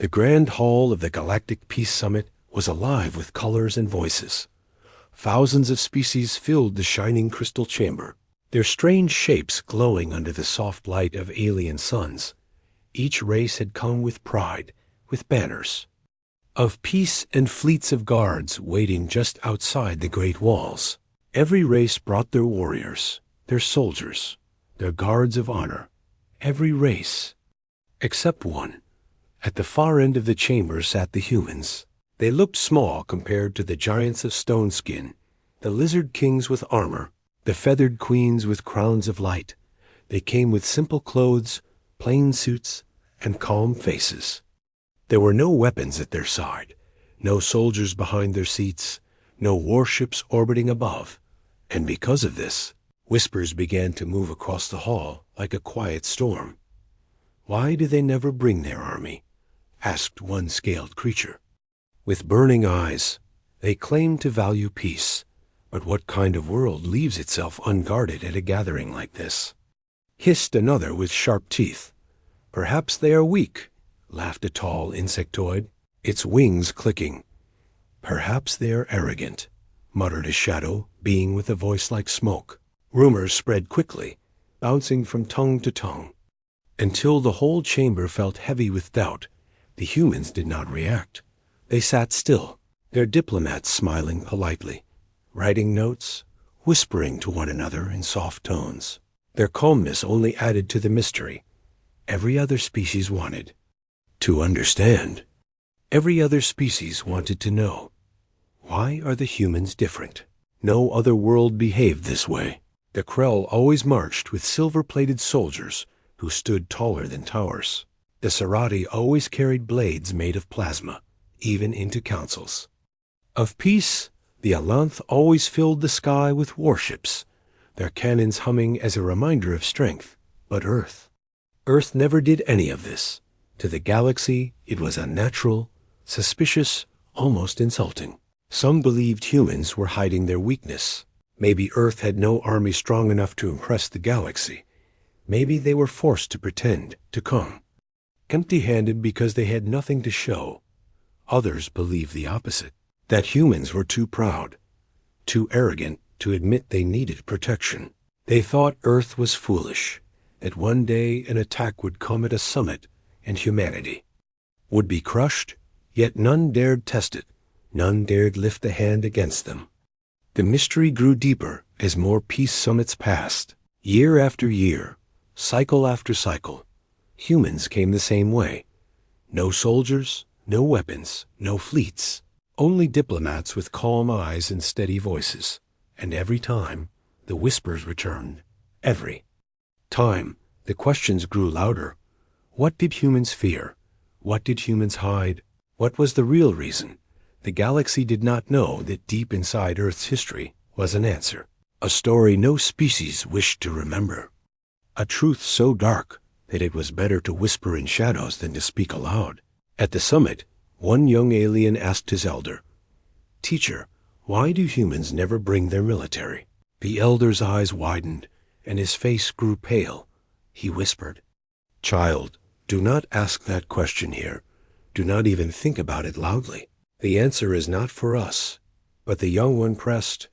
The grand hall of the Galactic Peace Summit was alive with colors and voices. Thousands of species filled the shining crystal chamber, their strange shapes glowing under the soft light of alien suns. Each race had come with pride, with banners of peace and fleets of guards waiting just outside the great walls. Every race brought their warriors, their soldiers, their guards of honor. Every race, except one. At the far end of the chamber sat the humans. They looked small compared to the giants of stone skin, the lizard kings with armor, the feathered queens with crowns of light. They came with simple clothes, plain suits, and calm faces. There were no weapons at their side, no soldiers behind their seats, no warships orbiting above. And because of this, whispers began to move across the hall like a quiet storm. "Why do they never bring their army?" asked one scaled creature. With burning eyes, they claimed to value peace. But what kind of world leaves itself unguarded at a gathering like this? Hissed another with sharp teeth. "Perhaps they are weak," laughed a tall insectoid, its wings clicking. "Perhaps they are arrogant," muttered a shadow being with a voice like smoke. Rumors spread quickly, bouncing from tongue to tongue, until the whole chamber felt heavy with doubt. The humans did not react. They sat still, their diplomats smiling politely, writing notes, whispering to one another in soft tones. Their calmness only added to the mystery. Every other species wanted to understand. Every other species wanted to know. Why are the humans different? No other world behaved this way. The Krell always marched with silver-plated soldiers who stood taller than towers. The Serati always carried blades made of plasma, even into councils. Of peace, the Alanth always filled the sky with warships, their cannons humming as a reminder of strength. But Earth never did any of this. To the galaxy, it was unnatural, suspicious, almost insulting. Some believed humans were hiding their weakness. Maybe Earth had no army strong enough to impress the galaxy. Maybe they were forced to pretend, to come empty-handed because they had nothing to show. Others believed the opposite, that humans were too proud, too arrogant to admit they needed protection. They thought Earth was foolish, that one day an attack would come at a summit and humanity would be crushed, yet none dared test it. None dared lift a hand against them. The mystery grew deeper as more peace summits passed. Year after year, cycle after cycle, humans came the same way. No soldiers, no weapons, no fleets, only diplomats with calm eyes and steady voices. And every time, the whispers returned. Every time, the questions grew louder. What did humans fear? What did humans hide? What was the real reason? The galaxy did not know that deep inside Earth's history was an answer. A story no species wished to remember. A truth so dark that it was better to whisper in shadows than to speak aloud. At the summit, one young alien asked his elder, "Teacher, why do humans never bring their military?" The elder's eyes widened, and his face grew pale. He whispered, "Child, do not ask that question here. Do not even think about it loudly. The answer is not for us." But the young one pressed,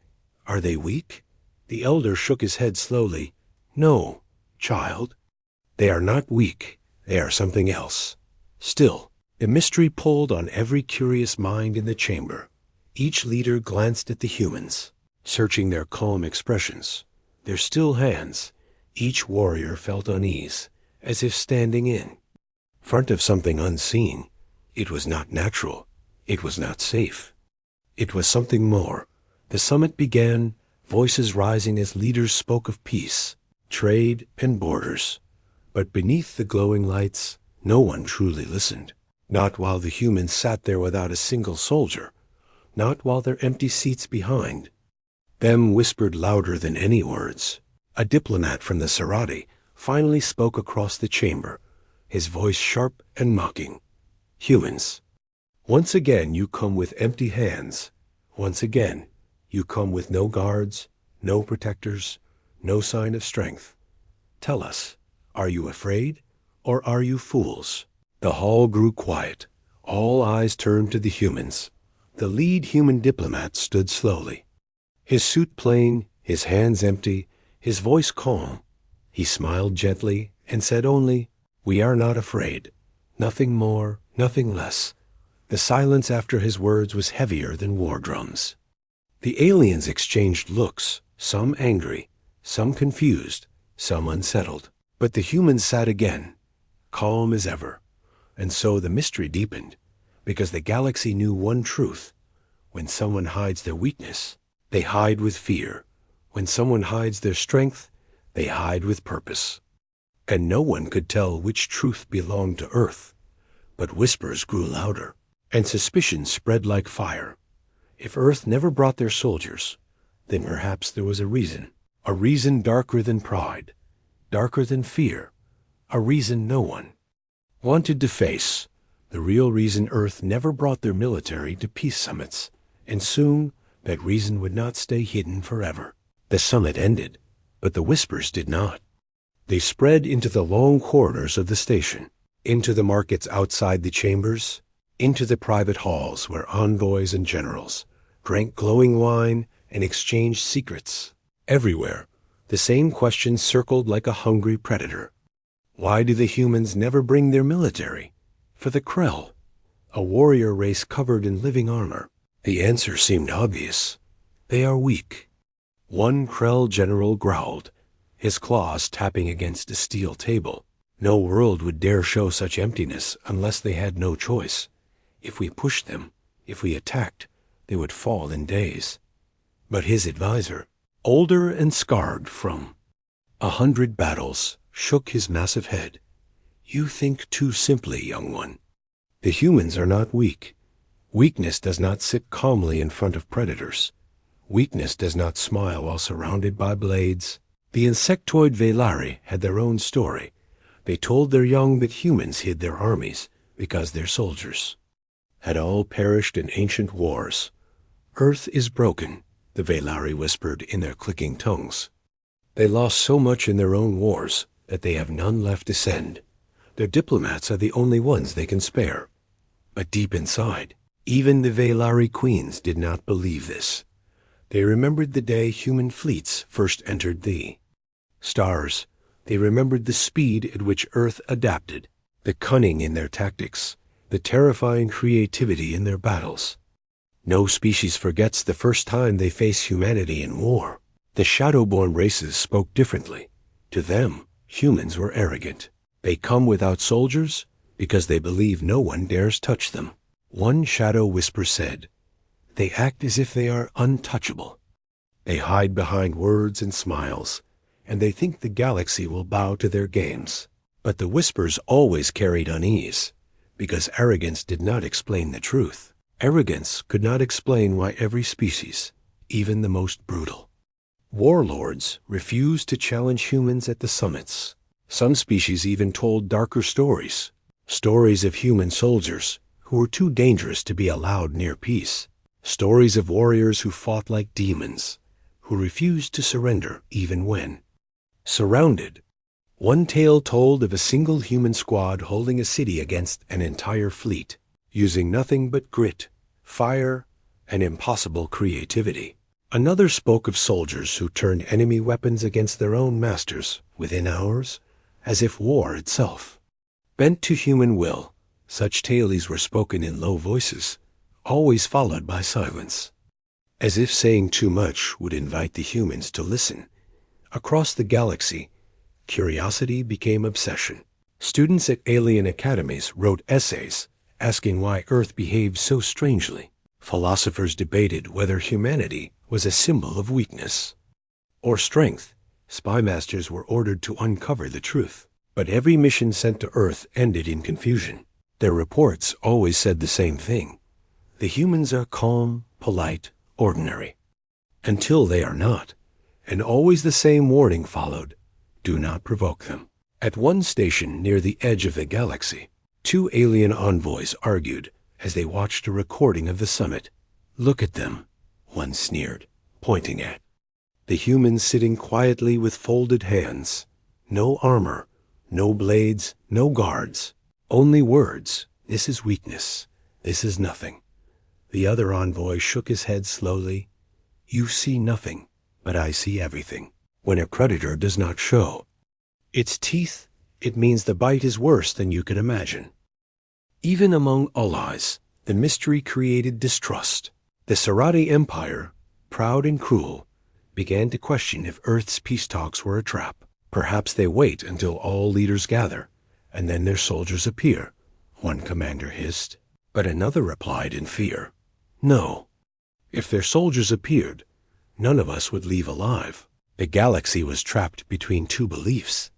"Are they weak?" The elder shook his head slowly. "No, child. They are not weak. They are something else." Still, the mystery pulled on every curious mind in the chamber. Each leader glanced at the humans, searching their calm expressions, their still hands. Each warrior felt unease, as if standing in front of something unseen. It was not natural. It was not safe. It was something more. The summit began, voices rising as leaders spoke of peace, trade, and borders. But beneath the glowing lights, no one truly listened. Not while the humans sat there without a single soldier. Not while their empty seats behind them whispered louder than any words. A diplomat from the Serati finally spoke across the chamber, his voice sharp and mocking. "Humans, once again you come with empty hands. Once again you come with no guards, no protectors, no sign of strength. Tell us, are you afraid or are you fools?" The hall grew quiet. All eyes turned to the humans. The lead human diplomat stood slowly. His suit plain, his hands empty, his voice calm. He smiled gently and said only, "We are not afraid. Nothing more, nothing less." The silence after his words was heavier than war drums. The aliens exchanged looks, some angry, some confused, some unsettled. But the humans sat again, calm as ever. And so the mystery deepened, because the galaxy knew one truth. When someone hides their weakness, they hide with fear. When someone hides their strength, they hide with purpose. And no one could tell which truth belonged to Earth. But whispers grew louder, and suspicion spread like fire. If Earth never brought their soldiers, then perhaps there was a reason darker than pride, darker than fear, a reason no one wanted to face, the real reason Earth never brought their military to peace summits, and soon that reason would not stay hidden forever. The summit ended, but the whispers did not. They spread into the long corridors of the station, into the markets outside the chambers, into the private halls where envoys and generals drank glowing wine and exchanged secrets. Everywhere, the same question circled like a hungry predator. Why do the humans never bring their military? For the Krell, a warrior race covered in living armor. The answer seemed obvious. They are weak. One Krell general growled, his claws tapping against a steel table. No world would dare show such emptiness unless they had no choice. If we pushed them, if we attacked, they would fall in days. But his advisor, older and scarred from 100 battles, shook his massive head. You think too simply, young one. The humans are not weak. Weakness does not sit calmly in front of predators. Weakness does not smile while surrounded by blades. The insectoid Velari had their own story. They told their young that humans hid their armies because their soldiers had all perished in ancient wars. Earth is broken, the Velari whispered in their clicking tongues. They lost so much in their own wars that they have none left to send. Their diplomats are the only ones they can spare. But deep inside, even the Velari queens did not believe this. They remembered the day human fleets first entered the stars. They remembered the speed at which Earth adapted, the cunning in their tactics, the terrifying creativity in their battles. No species forgets the first time they face humanity in war. The Shadowborn races spoke differently. To them, humans were arrogant. They come without soldiers because they believe no one dares touch them. One shadow whisper said, "They act as if they are untouchable. They hide behind words and smiles, and they think the galaxy will bow to their games." But the whispers always carried unease, because arrogance did not explain the truth. Arrogance could not explain why every species, even the most brutal warlords, refused to challenge humans at the summits. Some species even told darker stories, stories of human soldiers who were too dangerous to be allowed near peace, stories of warriors who fought like demons, who refused to surrender even when surrounded. One tale told of a single human squad holding a city against an entire fleet, using nothing but grit, fire, and impossible creativity. Another spoke of soldiers who turned enemy weapons against their own masters within hours, as if war itself bent to human will. Such tales were spoken in low voices, always followed by silence, as if saying too much would invite the humans to listen. Across the galaxy, curiosity became obsession. Students at alien academies wrote essays asking why Earth behaved so strangely. Philosophers debated whether humanity was a symbol of weakness or strength. Spy masters were ordered to uncover the truth. But every mission sent to Earth ended in confusion. Their reports always said the same thing. The humans are calm, polite, ordinary. Until they are not. And always the same warning followed. Do not provoke them. At one station near the edge of the galaxy, two alien envoys argued as they watched a recording of the summit. Look at them, one sneered, pointing at the humans sitting quietly with folded hands. No armor, no blades, no guards, only words. This is weakness. "This is nothing." The other envoy shook his head slowly. "You see nothing, but I see everything. When a predator does not show its teeth, it means the bite is worse than you can imagine." Even among allies, the mystery created distrust. The Sarati Empire, proud and cruel, began to question if Earth's peace talks were a trap. "Perhaps they wait until all leaders gather, and then their soldiers appear," one commander hissed. But another replied in fear, "No. If their soldiers appeared, none of us would leave alive." The galaxy was trapped between two beliefs.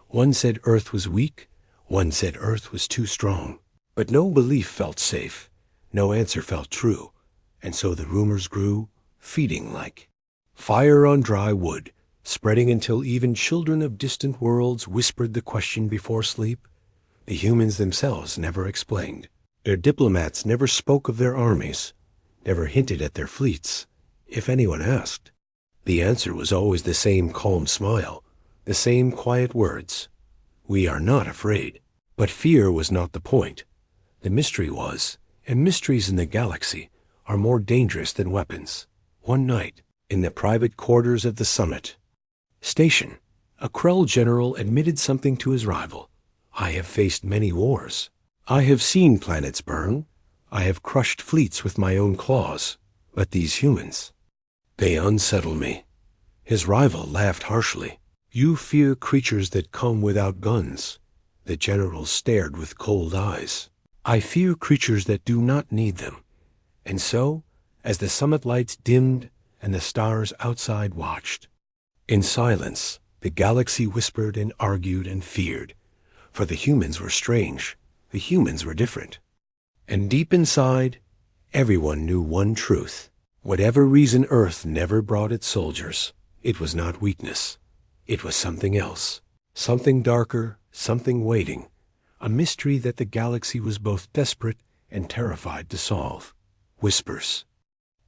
One said Earth was weak, one said Earth was too strong. But no belief felt safe, no answer felt true, and so the rumors grew, feeding like fire on dry wood, spreading until even children of distant worlds whispered the question before sleep. The humans themselves never explained. Their diplomats never spoke of their armies, never hinted at their fleets, if anyone asked. The answer was always the same calm smile, the same quiet words: "We are not afraid." But fear was not the point. The mystery was, and mysteries in the galaxy are more dangerous than weapons. One night, in the private quarters of the summit station, a Krell general admitted something to his rival. "I have faced many wars. I have seen planets burn. I have crushed fleets with my own claws. But these humans, they unsettle me." His rival laughed harshly. "You fear creatures that come without guns." The general stared with cold eyes. "I fear creatures that do not need them." And so, as the summit lights dimmed and the stars outside watched, in silence, the galaxy whispered and argued and feared. For the humans were strange. The humans were different. And deep inside, everyone knew one truth. Whatever reason Earth never brought its soldiers, it was not weakness. It was something else. Something darker, something waiting. A mystery that the galaxy was both desperate and terrified to solve. Whispers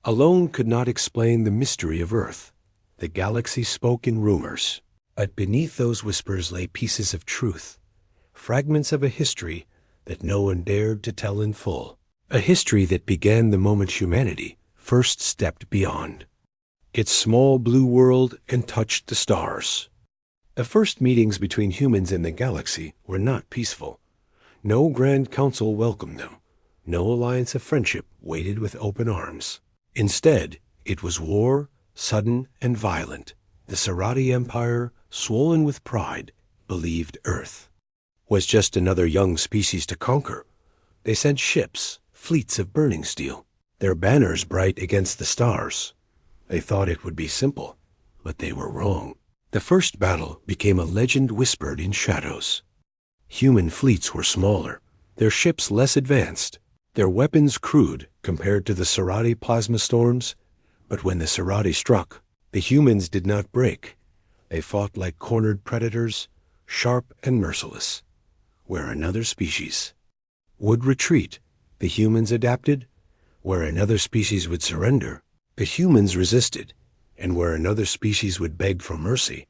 alone could not explain the mystery of Earth. The galaxy spoke in rumors. But beneath those whispers lay pieces of truth, fragments of a history that no one dared to tell in full. A history that began the moment humanity first stepped beyond its small blue world and touched the stars. The first meetings between humans in the galaxy were not peaceful. No grand council welcomed them. No alliance of friendship waited with open arms. Instead, it was war, sudden and violent. The Sarati Empire, swollen with pride, believed Earth was just another young species to conquer. They sent ships, fleets of burning steel, their banners bright against the stars. They thought it would be simple, but they were wrong. The first battle became a legend whispered in shadows. Human fleets were smaller, their ships less advanced, their weapons crude compared to the Sarati plasma storms. But when the Sarati struck, the humans did not break. They fought like cornered predators, sharp and merciless. Where another species would retreat, the humans adapted. Where another species would surrender, the humans resisted. And where another species would beg for mercy,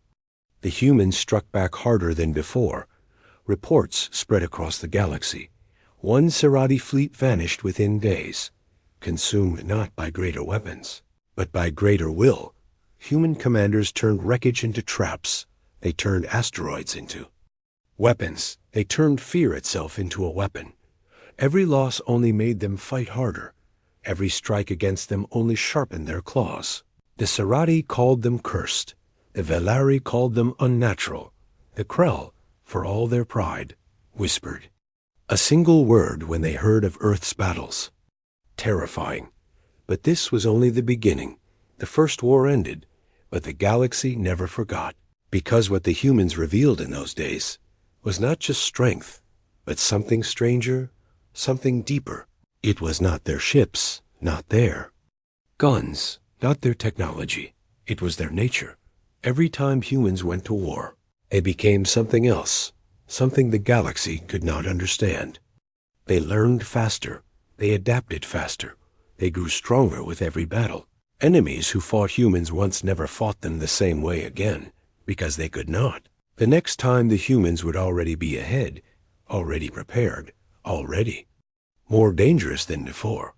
the humans struck back harder than before. Reports spread across the galaxy. One Sarati fleet vanished within days, consumed not by greater weapons, but by greater will. Human commanders turned wreckage into traps. They turned asteroids into weapons. They turned fear itself into a weapon. Every loss only made them fight harder. Every strike against them only sharpened their claws. The Sarati called them cursed. The Velari called them unnatural. The Krell, for all their pride, whispered a single word when they heard of Earth's battles: terrifying. But this was only the beginning. The first war ended, but the galaxy never forgot. Because what the humans revealed in those days was not just strength, but something stranger, something deeper. It was not their ships, not their guns, not their technology. It was their nature. Every time humans went to war, they became something else, something the galaxy could not understand. They learned faster. They adapted faster. They grew stronger with every battle. Enemies who fought humans once never fought them the same way again, because they could not. The next time the humans would already be ahead, already prepared, already more dangerous than before.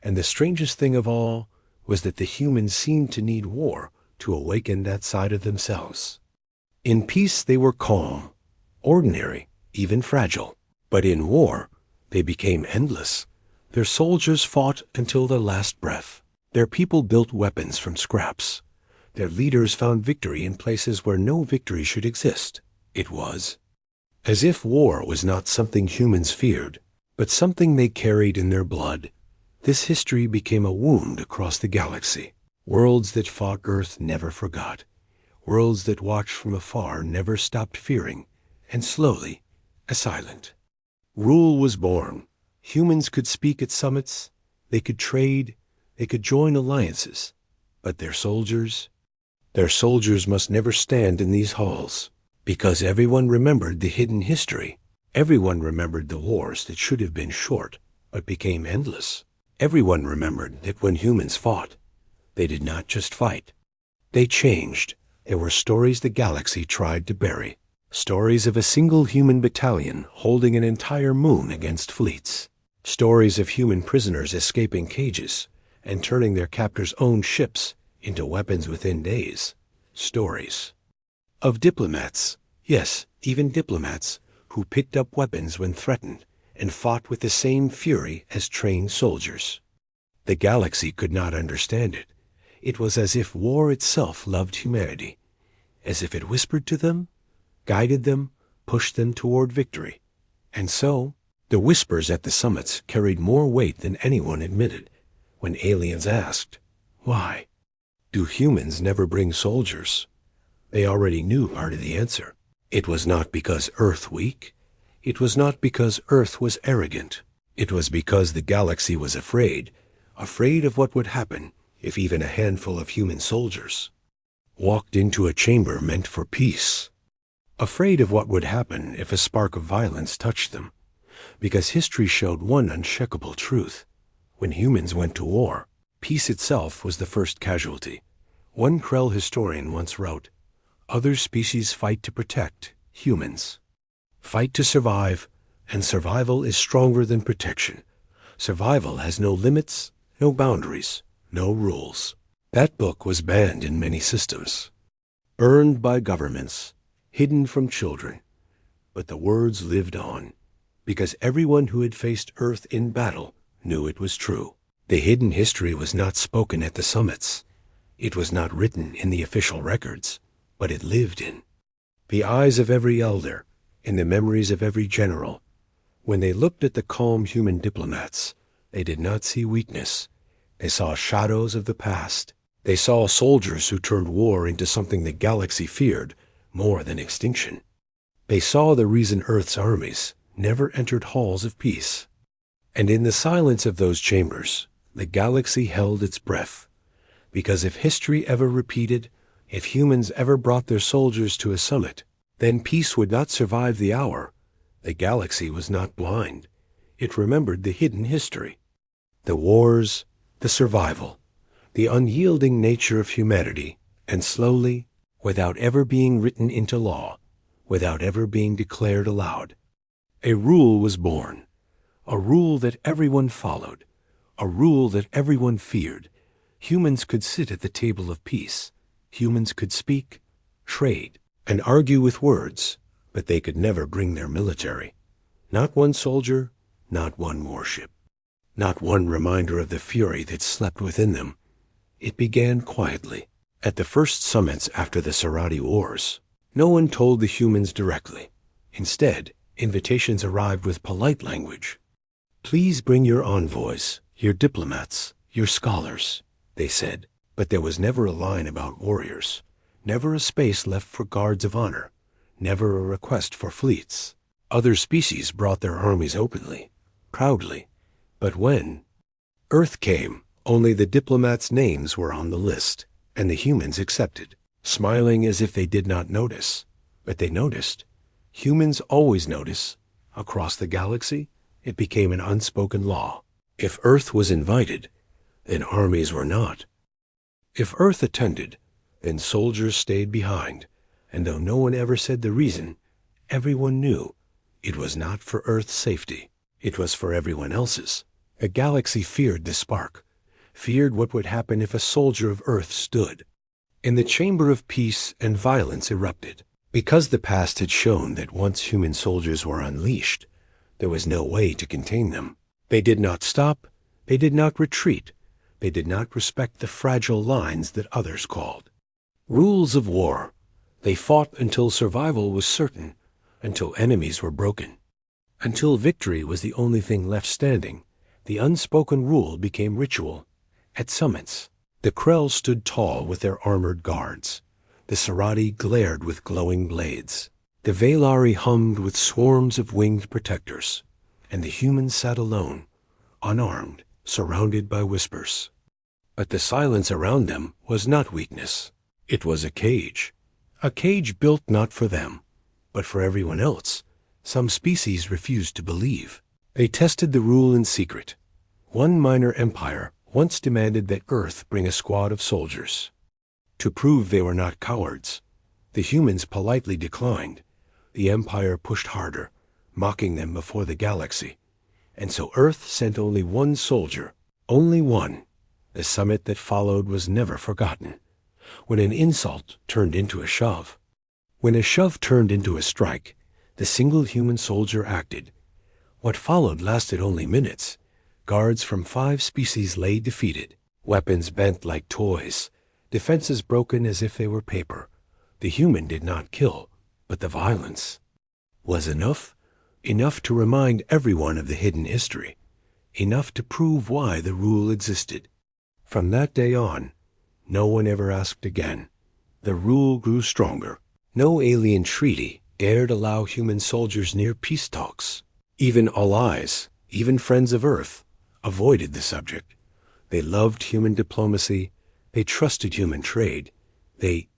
And the strangest thing of all was that the humans seemed to need war to awaken that side of themselves. In peace they were calm, ordinary, even fragile. But in war, they became endless. Their soldiers fought until their last breath. Their people built weapons from scraps. Their leaders found victory in places where no victory should exist. It was as if war was not something humans feared, but something they carried in their blood. This history became a wound across the galaxy. Worlds that fought Earth never forgot. Worlds that watched from afar never stopped fearing, and slowly, a silent rule was born. Humans could speak at summits, they could trade, they could join alliances, but their soldiers must never stand in these halls, because everyone remembered the hidden history. Everyone remembered the wars that should have been short, but became endless. Everyone remembered that when humans fought, they did not just fight. They changed. There were stories the galaxy tried to bury. Stories of a single human battalion holding an entire moon against fleets. Stories of human prisoners escaping cages and turning their captors' own ships into weapons within days. Stories of diplomats, yes, even diplomats, who picked up weapons when threatened and fought with the same fury as trained soldiers. The galaxy could not understand it. It was as if war itself loved humanity, as if it whispered to them, guided them, pushed them toward victory. And so, the whispers at the summits carried more weight than anyone admitted. When aliens asked, "Why do humans never bring soldiers?" they already knew part of the answer. It was not because Earth weak. It was not because Earth was arrogant. It was because the galaxy was afraid of what would happen if even a handful of human soldiers walked into a chamber meant for peace. Afraid of what would happen if a spark of violence touched them. Because history showed one unshakable truth. When humans went to war, peace itself was the first casualty. One Krell historian once wrote, "Other species fight to protect, humans fight to survive, and survival is stronger than protection. Survival has no limits, no boundaries, no rules." That book was banned in many systems, burned by governments, hidden from children. But the words lived on, because everyone who had faced Earth in battle knew it was true. The hidden history was not spoken at the summits. It was not written in the official records, but it lived in the eyes of every elder, in the memories of every general. When they looked at the calm human diplomats, they did not see weakness. They saw shadows of the past. They saw soldiers who turned war into something the galaxy feared more than extinction. They saw the reason Earth's armies never entered halls of peace. And in the silence of those chambers, the galaxy held its breath. Because if history ever repeated, if humans ever brought their soldiers to a summit, then peace would not survive the hour. The galaxy was not blind. It remembered the hidden history. The wars, the survival, the unyielding nature of humanity, and slowly, without ever being written into law, without ever being declared aloud, a rule was born, a rule that everyone followed, a rule that everyone feared. Humans could sit at the table of peace. Humans could speak, trade, and argue with words, but they could never bring their military. Not one soldier, not one warship, not one reminder of the fury that slept within them. It began quietly. At the first summits after the Sarati Wars, no one told the humans directly. Instead, invitations arrived with polite language. "Please bring your envoys, your diplomats, your scholars," they said. But there was never a line about warriors, never a space left for guards of honor, never a request for fleets. Other species brought their armies openly, proudly. But when Earth came, only the diplomats' names were on the list, and the humans accepted, smiling as if they did not notice. But they noticed. Humans always notice. Across the galaxy, it became an unspoken law. If Earth was invited, then armies were not. If Earth attended, then soldiers stayed behind, and though no one ever said the reason, everyone knew it was not for Earth's safety. It was for everyone else's. The galaxy feared the spark, feared what would happen if a soldier of Earth stood. In the chamber of peace and violence erupted. Because the past had shown that once human soldiers were unleashed, there was no way to contain them. They did not stop, they did not retreat, they did not respect the fragile lines that others called rules of war. They fought until survival was certain, until enemies were broken. Until victory was the only thing left standing, the unspoken rule became ritual. At summits, the Krell stood tall with their armored guards. The Serati glared with glowing blades. The Velari hummed with swarms of winged protectors. And the humans sat alone, unarmed, surrounded by whispers. But the silence around them was not weakness. It was a cage built not for them, but for everyone else. Some species refused to believe. They tested the rule in secret. One minor empire once demanded that Earth bring a squad of soldiers. To prove they were not cowards, the humans politely declined. The empire pushed harder, mocking them before the galaxy. And so Earth sent only one soldier, only one. The summit that followed was never forgotten. When an insult turned into a shove. When a shove turned into a strike, the single human soldier acted. What followed lasted only minutes. Guards from 5 species lay defeated, weapons bent like toys, defenses broken as if they were paper. The human did not kill, but the violence was enough to remind everyone of the hidden history, enough to prove why the rule existed. From that day on, no one ever asked again. The rule grew stronger. No alien treaty dared allow human soldiers near peace talks. Even allies, even friends of Earth, avoided the subject. They loved human diplomacy. They trusted human trade. They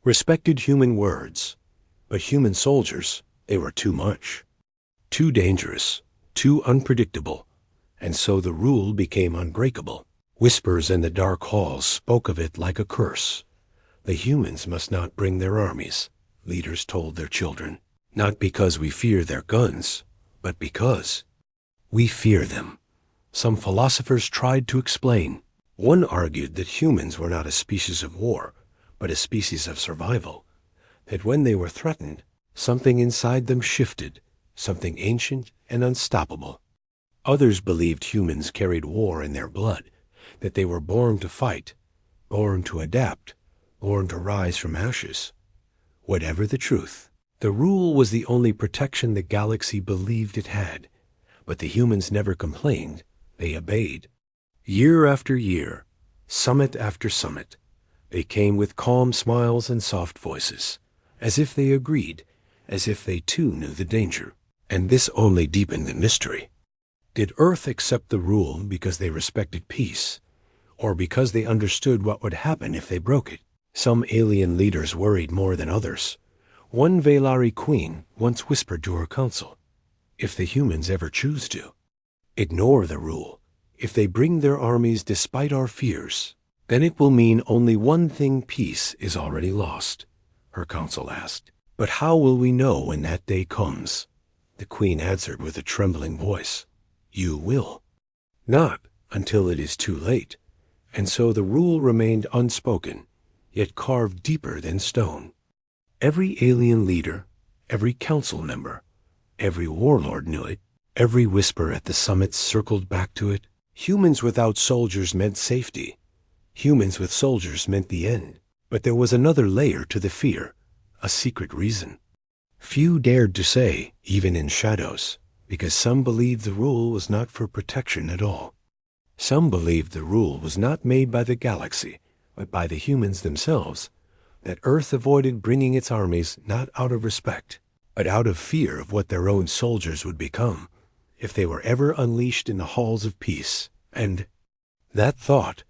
respected human words. But human soldiers, they were too much. Too dangerous, too unpredictable. And so the rule became unbreakable. Whispers in the dark halls spoke of it like a curse. The humans must not bring their armies, leaders told their children. Not because we fear their guns, but because we fear them. Some philosophers tried to explain. One argued that humans were not a species of war, but a species of survival. That when they were threatened, something inside them shifted, something ancient and unstoppable. Others believed humans carried war in their blood, that they were born to fight, born to adapt, born to rise from ashes. Whatever the truth, the rule was the only protection the galaxy believed it had. But the humans never complained, they obeyed. Year after year, summit after summit, they came with calm smiles and soft voices, as if they agreed, as if they too knew the danger. And this only deepened the mystery. Did Earth accept the rule because they respected peace, or because they understood what would happen if they broke it? Some alien leaders worried more than others. One Velari queen once whispered to her council, "If the humans ever choose to ignore the rule, if they bring their armies despite our fears, then it will mean only one thing: peace is already lost." Her council asked, "But how will we know when that day comes?" The queen answered with a trembling voice, "You will. Not until it is too late." And so the rule remained unspoken, yet carved deeper than stone. Every alien leader, every council member, every warlord knew it. Every whisper at the summits circled back to it. Humans without soldiers meant safety. Humans with soldiers meant the end. But there was another layer to the fear, a secret reason. Few dared to say, even in shadows, because some believed the rule was not for protection at all. Some believed the rule was not made by the galaxy, but by the humans themselves, that Earth avoided bringing its armies not out of respect, but out of fear of what their own soldiers would become if they were ever unleashed in the halls of peace. And that thought,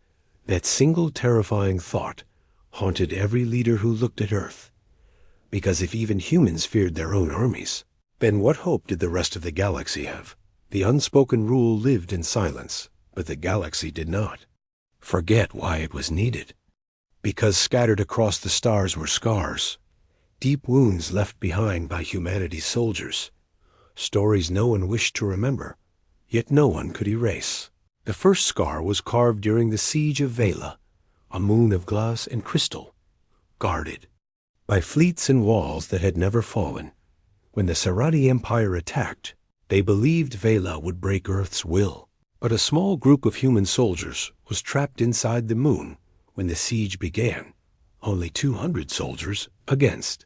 that single terrifying thought, haunted every leader who looked at Earth. Because if even humans feared their own armies, then what hope did the rest of the galaxy have? The unspoken rule lived in silence, but the galaxy did not. Forget why it was needed. Because scattered across the stars were scars, deep wounds left behind by humanity's soldiers, stories no one wished to remember, yet no one could erase. The first scar was carved during the siege of Vela, a moon of glass and crystal, guarded by fleets and walls that had never fallen. When the Sarati Empire attacked, they believed Vela would break Earth's will. But a small group of human soldiers was trapped inside the moon when the siege began. Only 200 soldiers against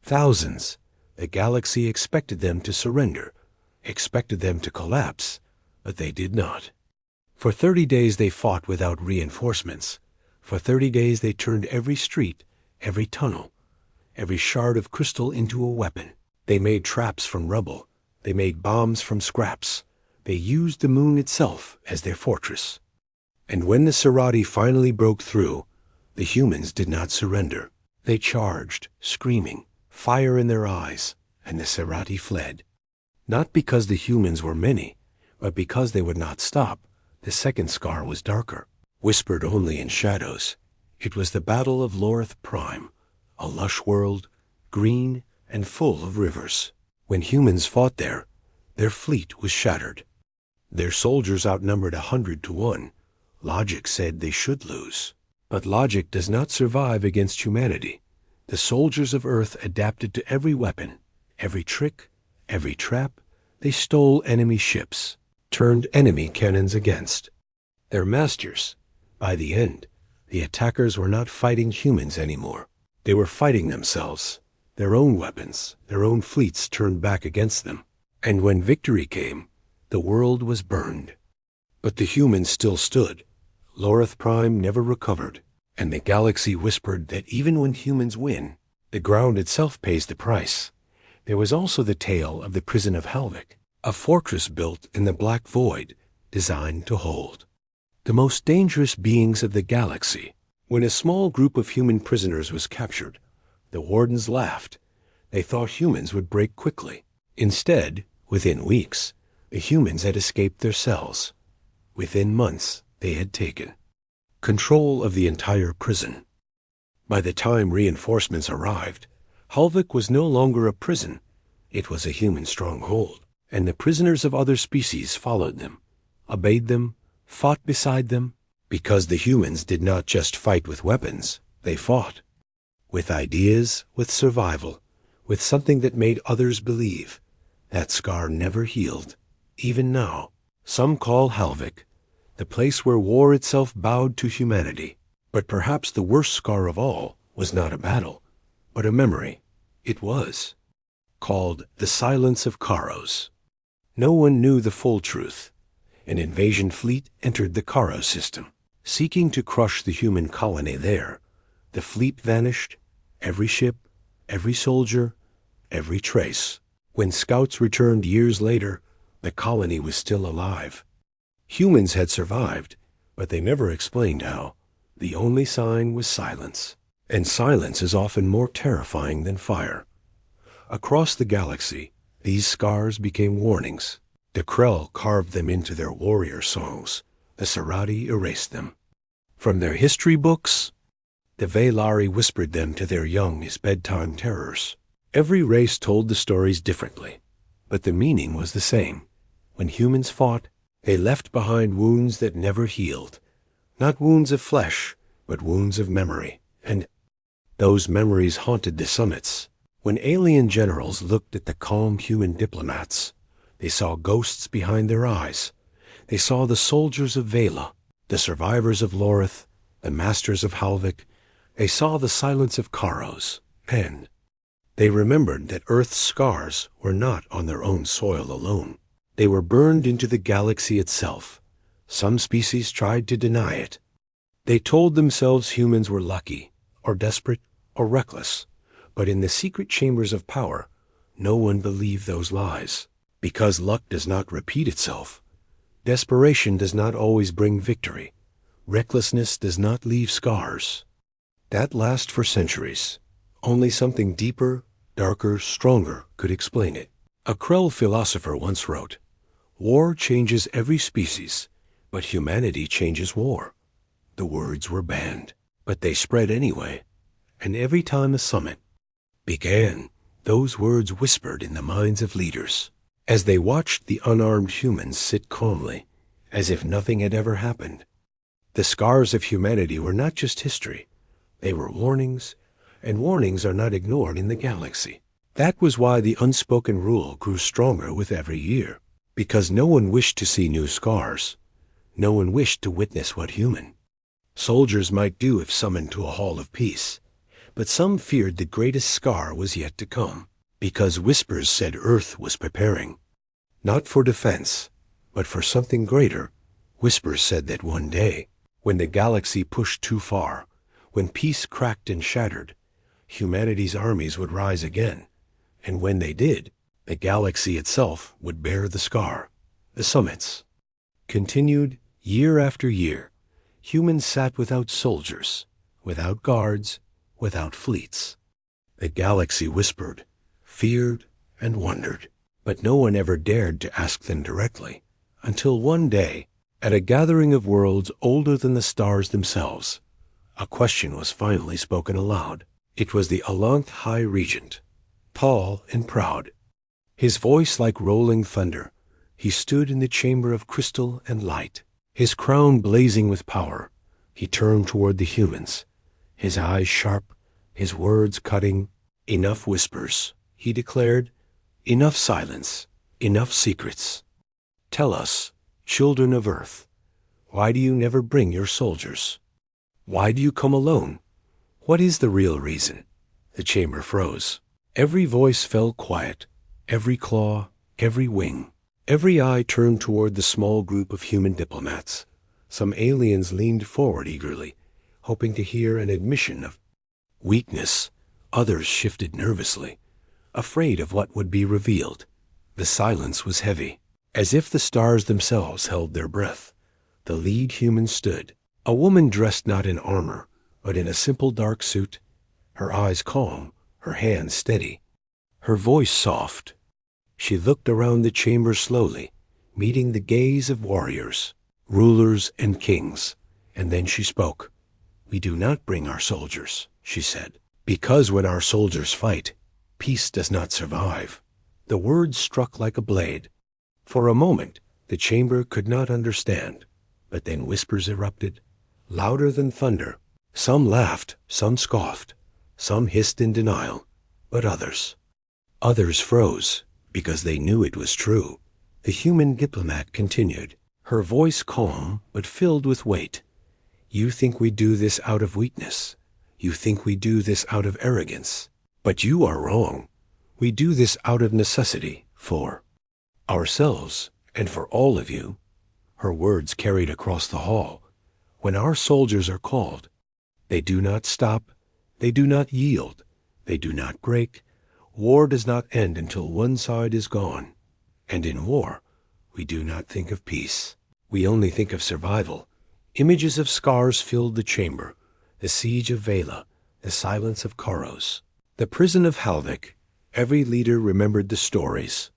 thousands. The galaxy expected them to surrender, expected them to collapse, but they did not. For 30 days they fought without reinforcements. For 30 days they turned every street, every tunnel, every shard of crystal into a weapon. They made traps from rubble. They made bombs from scraps. They used the moon itself as their fortress. And when the Sarati finally broke through, the humans did not surrender. They charged, screaming, fire in their eyes, and the Sarati fled. Not because the humans were many, but because they would not stop. The second scar was darker, whispered only in shadows. It was the Battle of Lorith Prime, a lush world, green and full of rivers. When humans fought there, their fleet was shattered. Their soldiers outnumbered 100 to 1. Logic said they should lose. But logic does not survive against humanity. The soldiers of Earth adapted to every weapon, every trick, every trap. They stole enemy ships, turned enemy cannons against their masters. By the end, the attackers were not fighting humans anymore. They were fighting themselves. Their own weapons, their own fleets turned back against them. And when victory came, the world was burned. But the humans still stood. Lorith Prime never recovered, and the galaxy whispered that even when humans win, the ground itself pays the price. There was also the tale of the prison of Halvik, a fortress built in the black void, designed to hold the most dangerous beings of the galaxy. When a small group of human prisoners was captured, the wardens laughed. They thought humans would break quickly. Instead, within weeks, the humans had escaped their cells. Within months, they had taken control of the entire prison. By the time reinforcements arrived, Halvik was no longer a prison. It was a human stronghold, and the prisoners of other species followed them, obeyed them, fought beside them, because the humans did not just fight with weapons. They fought with ideas, with survival, with something that made others believe. That scar never healed. Even now, some call Halvik the place where war itself bowed to humanity. But perhaps the worst scar of all was not a battle, but a memory. It was called the Silence of Karos. No one knew the full truth. An invasion fleet entered the Karo system, seeking to crush the human colony there. The fleet vanished, every ship, every soldier, every trace. When scouts returned years later, the colony was still alive. Humans had survived, but they never explained how. The only sign was silence, and silence is often more terrifying than fire. Across the galaxy, these scars became warnings. The Krell carved them into their warrior songs. The Sarati erased them from their history books. The Velari whispered them to their young as bedtime terrors. Every race told the stories differently, but the meaning was the same. When humans fought, they left behind wounds that never healed. Not wounds of flesh, but wounds of memory. And those memories haunted the summits. When alien generals looked at the calm human diplomats, they saw ghosts behind their eyes. They saw the soldiers of Vela, the survivors of Lorith, the masters of Halvik. They saw the silence of Karos, and they remembered that Earth's scars were not on their own soil alone. They were burned into the galaxy itself. Some species tried to deny it. They told themselves humans were lucky, or desperate, or reckless. But in the secret chambers of power, no one believed those lies. Because luck does not repeat itself, desperation does not always bring victory. Recklessness does not leave scars that last for centuries. Only something deeper, darker, stronger could explain it. A Krell philosopher once wrote, "War changes every species, but humanity changes war." The words were banned, but they spread anyway. And every time a summit began, those words whispered in the minds of leaders. as they watched the unarmed humans sit calmly, as if nothing had ever happened. The scars of humanity were not just history. They were warnings, and warnings are not ignored in the galaxy. That was why the unspoken rule grew stronger with every year, because no one wished to see new scars. No one wished to witness what human soldiers might do if summoned to a hall of peace. But some feared the greatest scar was yet to come, because whispers said Earth was preparing, not for defense, but for something greater. Whispers said that one day, when the galaxy pushed too far, when peace cracked and shattered, humanity's armies would rise again. And when they did, the galaxy itself would bear the scar. The summits continued year after year. Humans sat without soldiers, without guards, without fleets. The galaxy whispered, feared, and wondered, but no one ever dared to ask them directly, until one day, at a gathering of worlds older than the stars themselves, a question was finally spoken aloud. It was the 11th High Regent, tall and proud. His voice like rolling thunder, he stood in the chamber of crystal and light, his crown blazing with power. He turned toward the humans, his eyes sharp, his words cutting. Enough whispers, he declared. Enough silence, enough secrets. Tell us, children of Earth, why do you never bring your soldiers? Why do you come alone? What is the real reason? The chamber froze. Every voice fell quiet, every claw, every wing. Every eye turned toward the small group of human diplomats. Some aliens leaned forward eagerly, hoping to hear an admission of weakness. Others shifted nervously, afraid of what would be revealed. The silence was heavy, as if the stars themselves held their breath. The lead human stood, a woman dressed not in armor, but in a simple dark suit, her eyes calm, her hands steady, her voice soft. She looked around the chamber slowly, meeting the gaze of warriors, rulers, and kings, and then she spoke. We do not bring our soldiers, she said, because when our soldiers fight, peace does not survive. The words struck like a blade. For a moment, the chamber could not understand, but then whispers erupted, louder than thunder. Some laughed, some scoffed, some hissed in denial, but others froze, because they knew it was true. The human diplomat continued, her voice calm but filled with weight. You think we do this out of weakness. You think we do this out of arrogance. But you are wrong. We do this out of necessity, for ourselves and for all of you. Her words carried across the hall. When our soldiers are called, they do not stop, they do not yield, they do not break. War does not end until one side is gone. And in war, we do not think of peace. We only think of survival. Images of scars filled the chamber, the siege of Vela, the silence of Karos, the prison of Halvik. Every leader remembered the stories.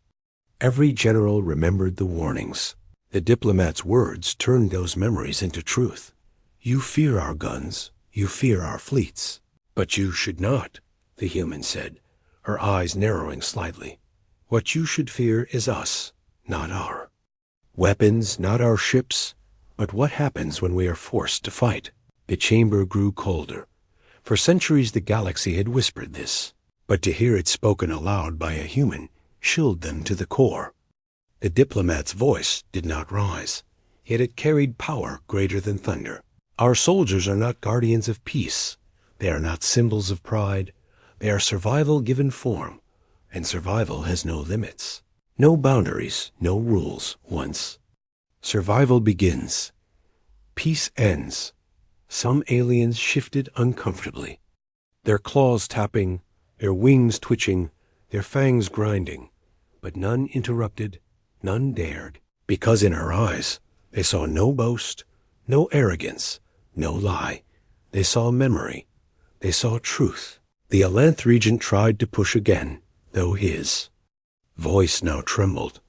Every general remembered the warnings. The diplomat's words turned those memories into truth. You fear our guns, you fear our fleets. But you should not, the human said, her eyes narrowing slightly. What you should fear is us, not our weapons, not our ships, but what happens when we are forced to fight. The chamber grew colder. For centuries the galaxy had whispered this, but to hear it spoken aloud by a human chilled them to the core. The diplomat's voice did not rise, yet it carried power greater than thunder. Our soldiers are not guardians of peace. They are not symbols of pride. They are survival given form, and survival has no limits, no boundaries, no rules. Once survival begins, peace ends. Some aliens shifted uncomfortably, their claws tapping, their wings twitching, their fangs grinding, but none interrupted, none dared, because in her eyes they saw no boast, no arrogance, no lie. They saw memory. They saw truth. The 11th Regent tried to push again, though his voice now trembled.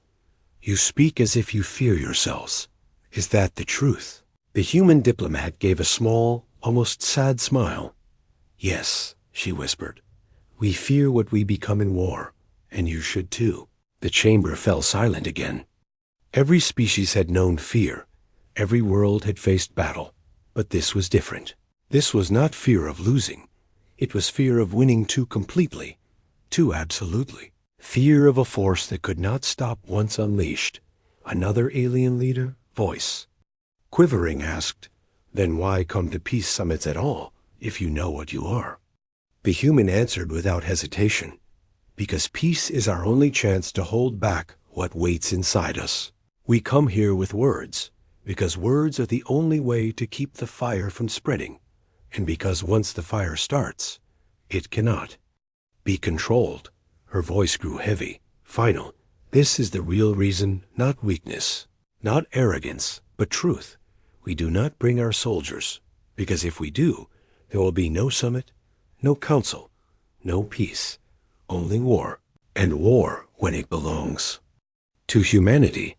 You speak as if you fear yourselves. Is that the truth? The human diplomat gave a small, almost sad smile. Yes, she whispered. We fear what we become in war, and you should too. The chamber fell silent again. Every species had known fear. Every world had faced battle. But this was different. This was not fear of losing. It was fear of winning too completely, too absolutely. Fear of a force that could not stop once unleashed. Another alien leader, voice, quivering, asked, "Then why come to peace summits at all, if you know what you are?" The human answered without hesitation, "Because peace is our only chance to hold back what waits inside us. We come here with words, because words are the only way to keep the fire from spreading, and because once the fire starts, it cannot be controlled." Her voice grew heavy, final. "This is the real reason, not weakness, not arrogance, but truth. We do not bring our soldiers, because if we do, there will be no summit, no council, no peace, only war, and war, when it belongs to humanity,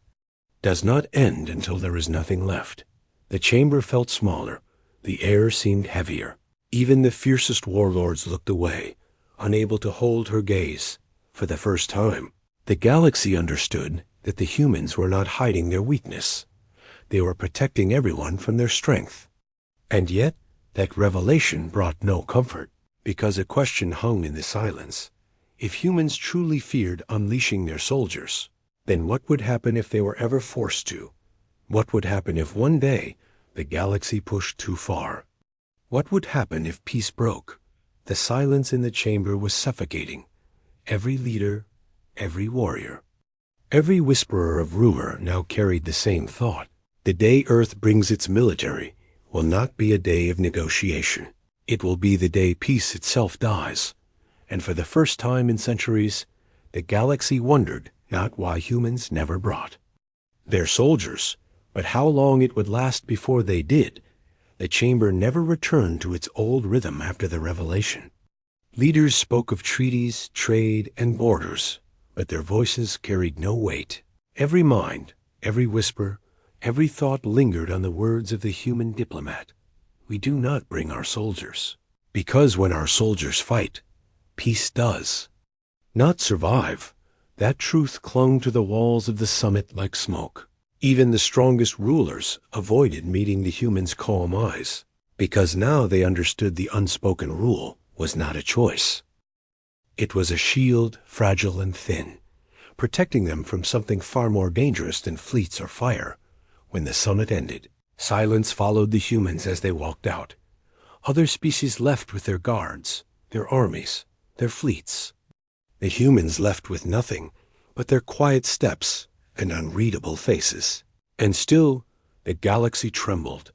does not end until there is nothing left." The chamber felt smaller. The air seemed heavier. Even the fiercest warlords looked away, unable to hold her gaze. For the first time, the galaxy understood that the humans were not hiding their weakness. They were protecting everyone from their strength. And yet, that revelation brought no comfort, because a question hung in the silence. If humans truly feared unleashing their soldiers, then what would happen if they were ever forced to? What would happen if one day the galaxy pushed too far? What would happen if peace broke? The silence in the chamber was suffocating. Every leader, every warrior, every whisperer of rumor now carried the same thought. The day Earth brings its military will not be a day of negotiation. It will be the day peace itself dies. And for the first time in centuries, the galaxy wondered not why humans never brought their soldiers, but how long it would last before they did. The chamber never returned to its old rhythm after the revelation. Leaders spoke of treaties, trade, and borders, but their voices carried no weight. Every mind, every whisper, every thought lingered on the words of the human diplomat. We do not bring our soldiers, because when our soldiers fight, peace does not survive. That truth clung to the walls of the summit like smoke. Even the strongest rulers avoided meeting the humans' calm eyes, because now they understood the unspoken rule was not a choice. It was a shield, fragile and thin, protecting them from something far more dangerous than fleets or fire. When the summit ended, silence followed the humans as they walked out. Other species left with their guards, their armies, their fleets. The humans left with nothing but their quiet steps and unreadable faces. And still, the galaxy trembled.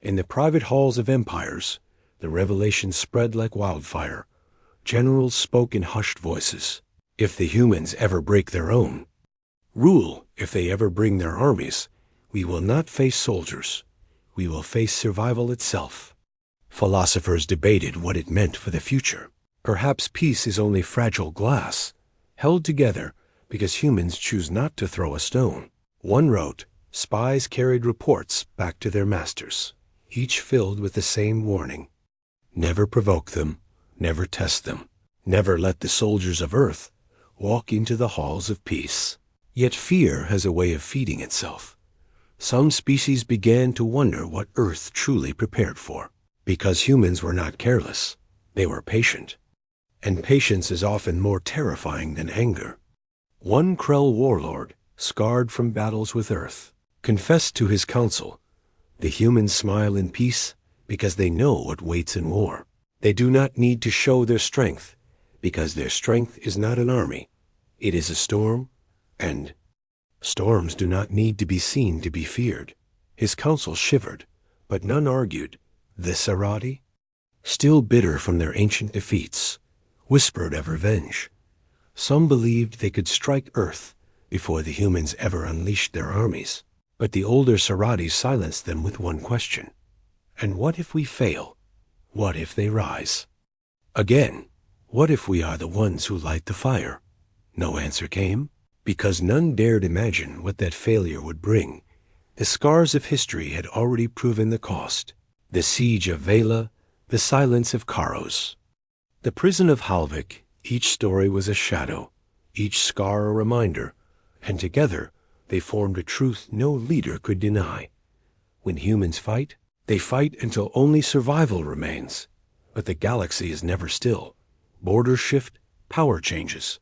In the private halls of empires, the revelation spread like wildfire. Generals spoke in hushed voices. If the humans ever break their own rule, if they ever bring their armies, we will not face soldiers. We will face survival itself. Philosophers debated what it meant for the future. Perhaps peace is only fragile glass, held together because humans choose not to throw a stone. One wrote, spies carried reports back to their masters, each filled with the same warning. Never provoke them, never test them, never let the soldiers of Earth walk into the halls of peace. Yet fear has a way of feeding itself. Some species began to wonder what Earth truly prepared for. Because humans were not careless, they were patient. And patience is often more terrifying than anger. One Krell warlord, scarred from battles with Earth, confessed to his council, "The humans smile in peace because they know what waits in war. They do not need to show their strength, because their strength is not an army. It is a storm, and storms do not need to be seen to be feared." His council shivered, but none argued. The Sarati, still bitter from their ancient defeats, whispered of revenge. Some believed they could strike Earth before the humans ever unleashed their armies. But the older Sarati silenced them with one question. And what if we fail? What if they rise? Again, what if we are the ones who light the fire? No answer came, because none dared imagine what that failure would bring. The scars of history had already proven the cost. The siege of Vela, the silence of Karos, the prison of Halvik. Each story was a shadow. each scar a reminder, and together they formed a truth no leader could deny. When humans fight, they fight until only survival remains. But the galaxy is never still. Borders shift, power changes.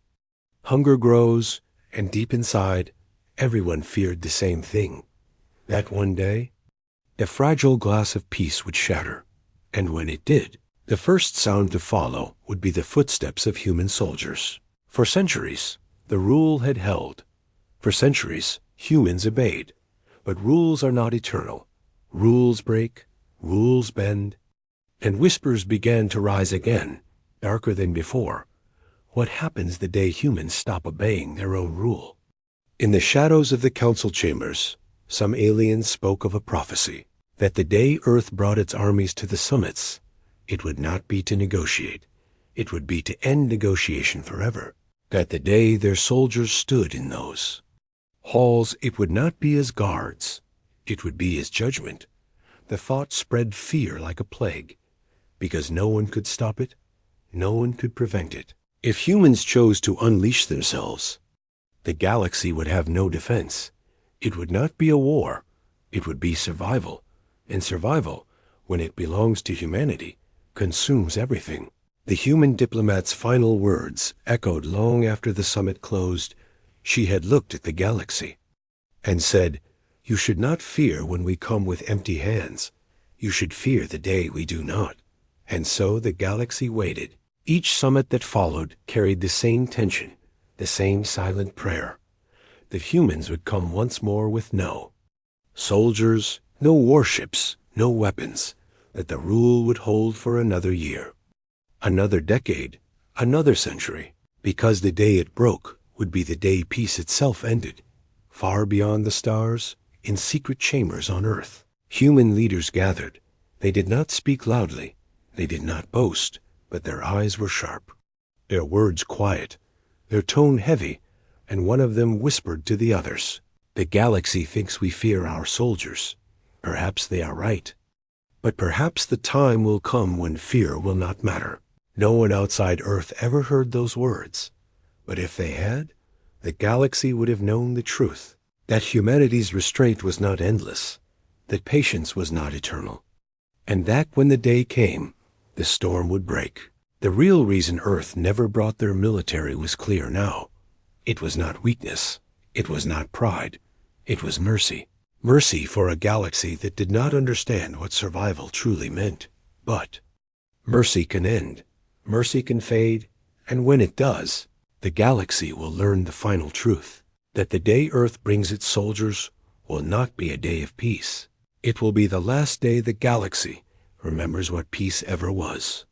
Hunger grows, and deep inside, everyone feared the same thing. That one day, a fragile glass of peace would shatter, and when it did, the first sound to follow would be the footsteps of human soldiers. For centuries, the rule had held. For centuries, humans obeyed. But rules are not eternal. Rules break, rules bend, and whispers began to rise again, darker than before. What happens the day humans stop obeying their own rule? In the shadows of the council chambers, some aliens spoke of a prophecy, that the day Earth brought its armies to the summits, it would not be to negotiate. It would be to end negotiation forever. That the day their soldiers stood in those halls, it would not be as guards. It would be as judgment. The thought spread fear like a plague, because no one could stop it, no one could prevent it. If humans chose to unleash themselves, the galaxy would have no defense. It would not be a war. It would be survival. And survival, when it belongs to humanity, consumes everything. The human diplomat's final words echoed long after the summit closed. She had looked at the galaxy and said, "You should not fear when we come with empty hands. You should fear the day we do not." And so the galaxy waited. Each summit that followed carried the same tension, the same silent prayer, that humans would come once more with no soldiers, no warships, no weapons, that the rule would hold for another year, another decade, another century, because the day it broke would be the day peace itself ended, far beyond the stars, in secret chambers on Earth. Human leaders gathered. They did not speak loudly. They did not boast, but their eyes were sharp, their words quiet, their tone heavy, and one of them whispered to the others, "The galaxy thinks we fear our soldiers. Perhaps they are right. But perhaps the time will come when fear will not matter." No one outside Earth ever heard those words. But if they had, the galaxy would have known the truth, that humanity's restraint was not endless, that patience was not eternal, and that when the day came, the storm would break. The real reason Earth never brought their military was clear now. It was not weakness. It was not pride. It was mercy. Mercy for a galaxy that did not understand what survival truly meant. But mercy can end. Mercy can fade. And when it does, the galaxy will learn the final truth, that the day Earth brings its soldiers will not be a day of peace. It will be the last day the galaxy remembers what peace ever was.